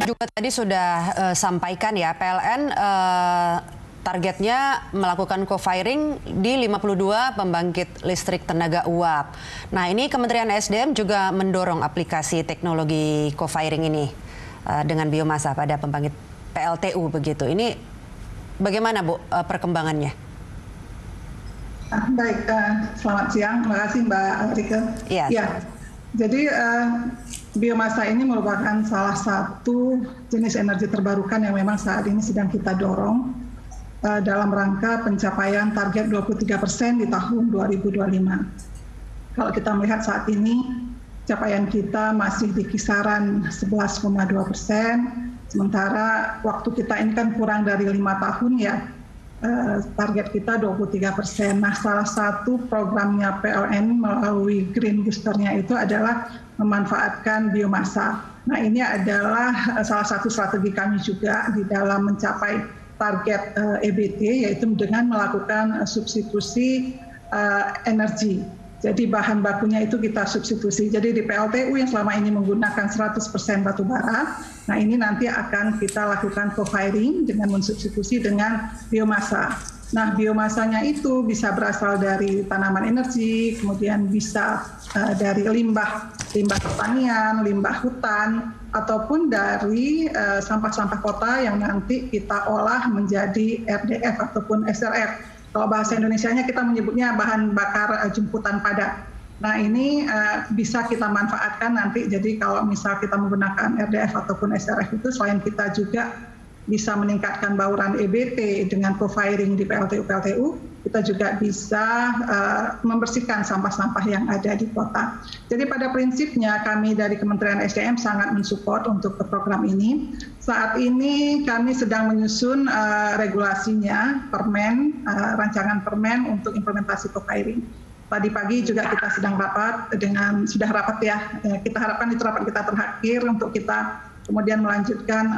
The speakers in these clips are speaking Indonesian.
juga tadi sudah sampaikan ya, PLN targetnya melakukan co-firing di 52 pembangkit listrik tenaga uap. Nah, ini Kementerian SDM juga mendorong aplikasi teknologi co-firing ini dengan biomasa pada pembangkit PLTU begitu. Ini bagaimana Bu perkembangannya? Baik, selamat siang. Terima kasih Mbak Rike. Iya. Ya, jadi biomasa ini merupakan salah satu jenis energi terbarukan yang memang saat ini sedang kita dorong dalam rangka pencapaian target 23% di tahun 2025. Kalau kita melihat saat ini, capaian kita masih di kisaran 11,2%, sementara waktu kita ini kan kurang dari 5 tahun ya, target kita 23%. Nah, salah satu programnya PLN melalui Green Booster-nya itu adalah memanfaatkan biomasa. Nah, ini adalah salah satu strategi kami juga di dalam mencapai target EBT, yaitu dengan melakukan substitusi energi. Jadi bahan bakunya itu kita substitusi. Jadi di PLTU yang selama ini menggunakan 100% batu bara, nah ini nanti akan kita lakukan co-firing dengan mensubstitusi dengan biomasa. Nah, biomasanya itu bisa berasal dari tanaman energi, kemudian bisa dari limbah pertanian, limbah hutan, ataupun dari sampah-sampah kota yang nanti kita olah menjadi RDF ataupun SRF. Kalau bahasa Indonesianya kita menyebutnya bahan bakar jemputan padat. Nah, ini bisa kita manfaatkan nanti. Jadi kalau misal kita menggunakan RDF ataupun SRF itu, selain kita juga bisa meningkatkan bauran EBT dengan co-firing di PLTU, kita juga bisa membersihkan sampah-sampah yang ada di kota. Jadi pada prinsipnya kami dari Kementerian SDM sangat mensupport untuk program ini. Saat ini kami sedang menyusun regulasinya, rancangan permen untuk implementasi co-firing. Tadi pagi juga kita sedang sudah rapat ya, kita harapkan itu rapat kita terakhir untuk kita kemudian melanjutkan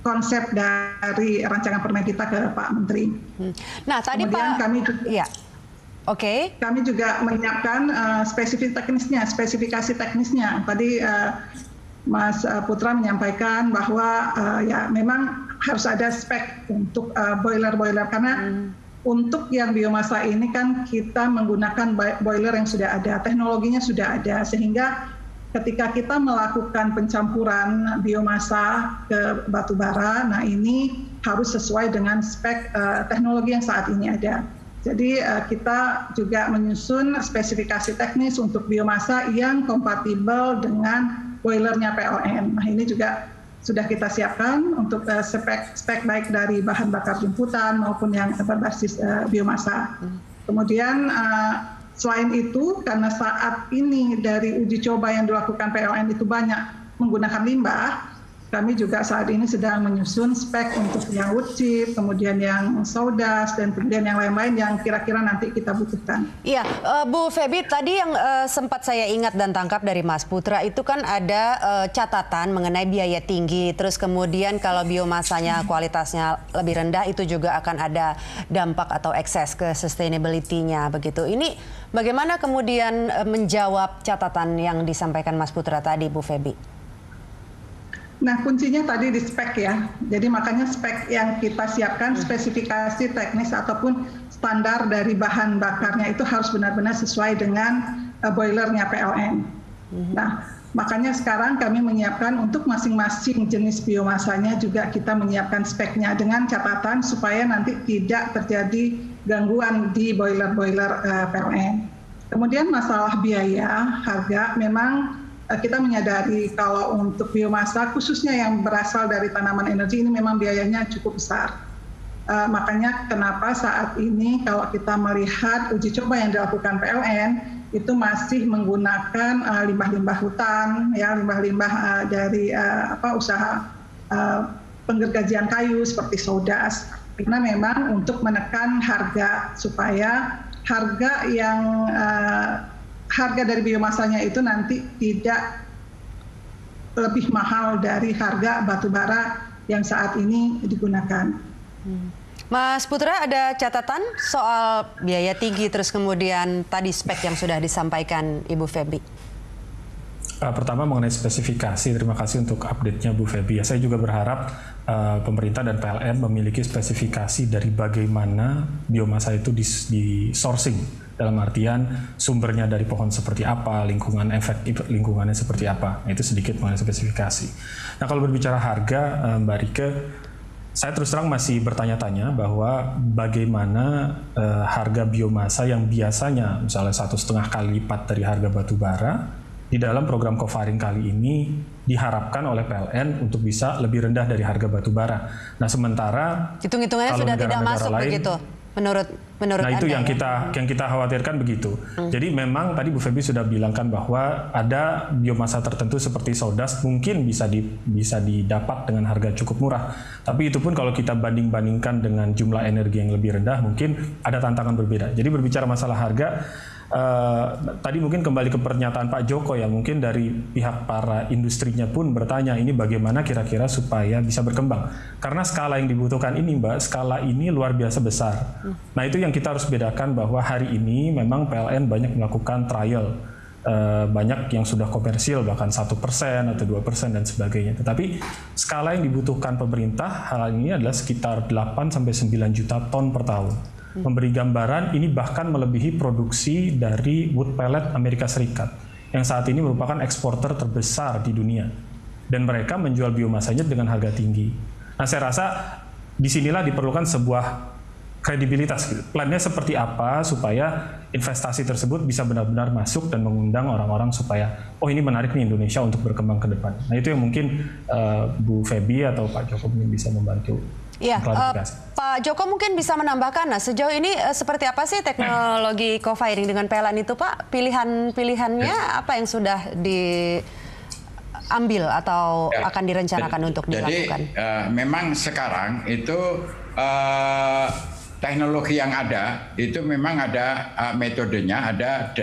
konsep dari rancangan permen kita ke Pak Menteri. Nah, tadi kemudian Pak, kami juga, ya, kami juga menyiapkan spesifikasi teknisnya. Tadi Mas Putra menyampaikan bahwa ya memang harus ada spek untuk boiler-boiler karena untuk yang biomasa ini kan kita menggunakan boiler yang sudah ada, teknologinya sudah ada, sehingga ketika kita melakukan pencampuran biomasa ke batu bara, nah ini harus sesuai dengan spek teknologi yang saat ini ada. Jadi kita juga menyusun spesifikasi teknis untuk biomasa yang kompatibel dengan boilernya PLN. Nah, ini juga sudah kita siapkan untuk spek baik dari bahan bakar jemputan maupun yang berbasis biomasa. Kemudian selain itu, karena saat ini dari uji coba yang dilakukan PLN itu banyak menggunakan limbah, kami juga saat ini sedang menyusun spek untuk yang wood chip, kemudian yang sawdust, dan kemudian yang lain-lain yang kira-kira nanti kita butuhkan. Iya, Bu Febi, tadi yang sempat saya ingat dan tangkap dari Mas Putra itu kan ada catatan mengenai biaya tinggi, terus kemudian kalau biomasanya kualitasnya lebih rendah itu juga akan ada dampak atau ekses ke sustainability-nya begitu. Ini bagaimana kemudian menjawab catatan yang disampaikan Mas Putra tadi, Bu Febi? Nah, kuncinya tadi di spek ya. Jadi makanya spek yang kita siapkan, spesifikasi teknis ataupun standar dari bahan bakarnya itu harus benar-benar sesuai dengan boilernya PLN. Nah, makanya sekarang kami menyiapkan untuk masing-masing jenis biomasanya juga kita menyiapkan speknya dengan catatan supaya nanti tidak terjadi gangguan di boiler-boiler PLN. Kemudian masalah biaya, harga, memang kita menyadari kalau untuk biomasa khususnya yang berasal dari tanaman energi ini memang biayanya cukup besar. Makanya kenapa saat ini kalau kita melihat uji coba yang dilakukan PLN itu masih menggunakan limbah-limbah hutan, ya limbah-limbah dari usaha penggergajian kayu seperti sawdust. Karena memang untuk menekan harga supaya harga yang harga dari biomasanya itu nanti tidak lebih mahal dari harga batu bara yang saat ini digunakan. Mas Putra, ada catatan soal biaya tinggi terus kemudian tadi spek yang sudah disampaikan Ibu Febi? Pertama mengenai spesifikasi, terima kasih untuk update-nya Bu Feby. Saya juga berharap pemerintah dan PLN memiliki spesifikasi dari bagaimana biomasa itu di sourcing, dalam artian sumbernya dari pohon seperti apa, efek lingkungannya seperti apa. Itu sedikit mengenai spesifikasi. Nah, kalau berbicara harga, Mbak Rike, saya terus terang masih bertanya-tanya bahwa bagaimana harga biomasa yang biasanya misalnya 1,5 kali lipat dari harga batu bara di dalam program co-firing kali ini diharapkan oleh PLN untuk bisa lebih rendah dari harga batu bara. Nah, sementara hitung-hitungannya sudah tidak masuk lain, begitu menurut nah Anda, itu yang kita khawatirkan begitu. Jadi memang tadi Bu Feby sudah bilangkan bahwa ada biomasa tertentu seperti sodas mungkin bisa didapat dengan harga cukup murah. Tapi itu pun kalau kita banding-bandingkan dengan jumlah energi yang lebih rendah mungkin ada tantangan berbeda. Jadi berbicara masalah harga, tadi mungkin kembali ke pernyataan Pak Joko ya, mungkin dari pihak para industrinya pun bertanya ini bagaimana kira-kira supaya bisa berkembang. Karena skala yang dibutuhkan ini Mbak, skala ini luar biasa besar. Nah itu yang kita harus bedakan bahwa hari ini memang PLN banyak melakukan trial, banyak yang sudah komersil bahkan 1% atau 2% dan sebagainya. Tetapi skala yang dibutuhkan pemerintah hal ini adalah sekitar 8-9 juta ton per tahun. Memberi gambaran ini bahkan melebihi produksi dari wood pellet Amerika Serikat yang saat ini merupakan eksporter terbesar di dunia, dan mereka menjual biomasanya dengan harga tinggi. Nah, saya rasa disinilah diperlukan sebuah kredibilitas. Plannya seperti apa supaya investasi tersebut bisa benar-benar masuk dan mengundang orang-orang supaya oh ini menarik nih Indonesia untuk berkembang ke depan. Nah itu yang mungkin Bu Feby atau Pak Joko mungkin bisa membantu. Iya, Pak Joko mungkin bisa menambahkan, nah sejauh ini seperti apa sih teknologi co-firing dengan PLN itu Pak? Pilihannya apa yang sudah diambil atau akan direncanakan untuk dilakukan? Jadi memang sekarang itu teknologi yang ada itu memang ada metodenya, ada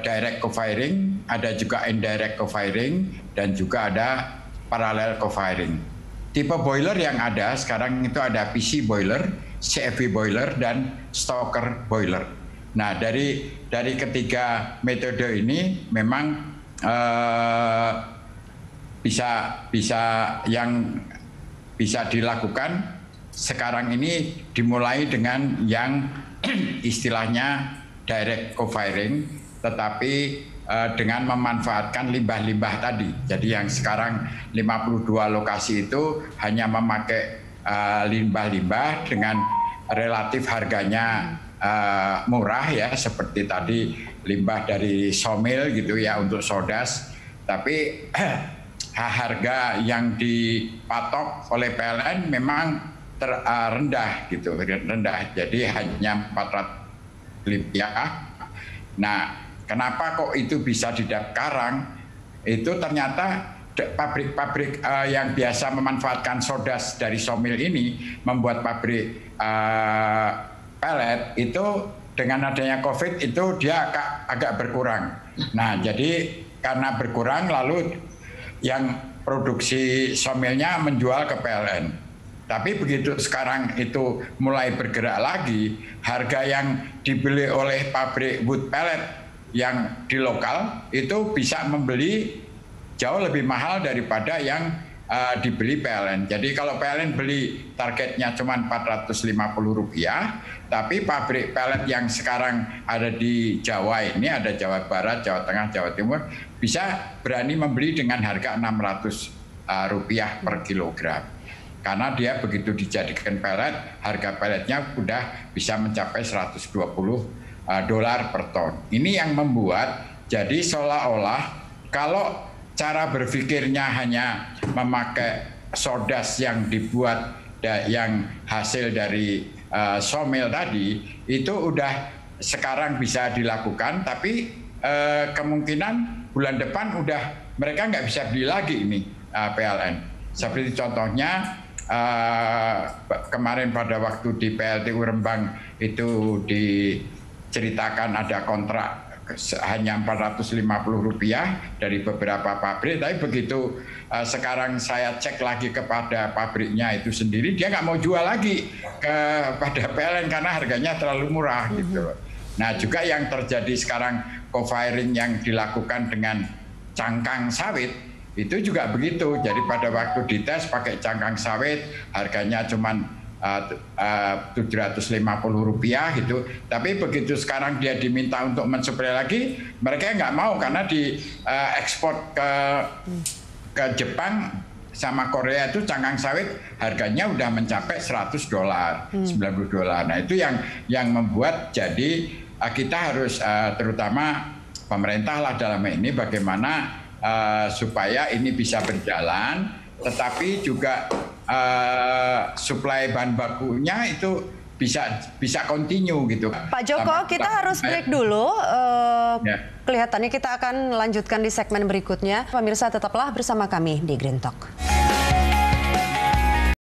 direct co-firing, ada juga indirect co-firing, dan juga ada parallel co-firing. Tipe boiler yang ada sekarang itu ada PC boiler, CFV boiler, dan stoker boiler. Nah, dari ketiga metode ini memang yang bisa dilakukan sekarang ini dimulai dengan yang istilahnya direct co-firing, tetapi dengan memanfaatkan limbah-limbah tadi. Jadi yang sekarang 52 lokasi itu hanya memakai limbah-limbah dengan relatif harganya murah ya, seperti tadi limbah dari sawmill gitu ya untuk sodas. Tapi harga yang dipatok oleh PLN memang rendah gitu, rendah. Jadi hanya Rp400. Nah, kenapa kok itu bisa didapat sekarang? Itu ternyata pabrik-pabrik yang biasa memanfaatkan sodas dari sawmill ini membuat pabrik pellet itu dengan adanya COVID itu dia agak berkurang. Nah, jadi karena berkurang lalu yang produksi sawmillnya menjual ke PLN. Tapi begitu sekarang itu mulai bergerak lagi, harga yang dibeli oleh pabrik wood pellet yang di lokal itu bisa membeli jauh lebih mahal daripada yang dibeli PLN. Jadi kalau PLN beli targetnya cuma Rp450, tapi pabrik pellet yang sekarang ada di Jawa ini, ada Jawa Barat, Jawa Tengah, Jawa Timur, bisa berani membeli dengan harga Rp600 per kilogram. Karena dia begitu dijadikan pellet, harga pelletnya udah bisa mencapai $120 per ton. Ini yang membuat jadi seolah-olah kalau cara berpikirnya hanya memakai sodas yang dibuat yang hasil dari sawmill tadi itu udah sekarang bisa dilakukan, tapi kemungkinan bulan depan udah mereka nggak bisa beli lagi ini PLN. Seperti contohnya kemarin pada waktu di PLTU Rembang itu diceritakan ada kontrak hanya Rp450 dari beberapa pabrik, tapi begitu sekarang saya cek lagi kepada pabriknya itu sendiri, dia nggak mau jual lagi kepada PLN karena harganya terlalu murah gitu. Nah juga yang terjadi sekarang co-firing yang dilakukan dengan cangkang sawit itu juga begitu. Jadi pada waktu dites pakai cangkang sawit harganya cuman Rp750 gitu. Tapi begitu sekarang dia diminta untuk mensuplai lagi, mereka nggak mau karena ekspor ke Jepang sama Korea itu cangkang sawit harganya udah mencapai $100, $90. Nah itu yang membuat jadi kita harus terutama pemerintah lah dalam ini bagaimana supaya ini bisa berjalan, tetapi juga suplai bahan bakunya itu bisa continue gitu. Pak Joko, kita harus break dulu. Kelihatannya kita akan lanjutkan di segmen berikutnya. Pemirsa tetaplah bersama kami di Green Talk.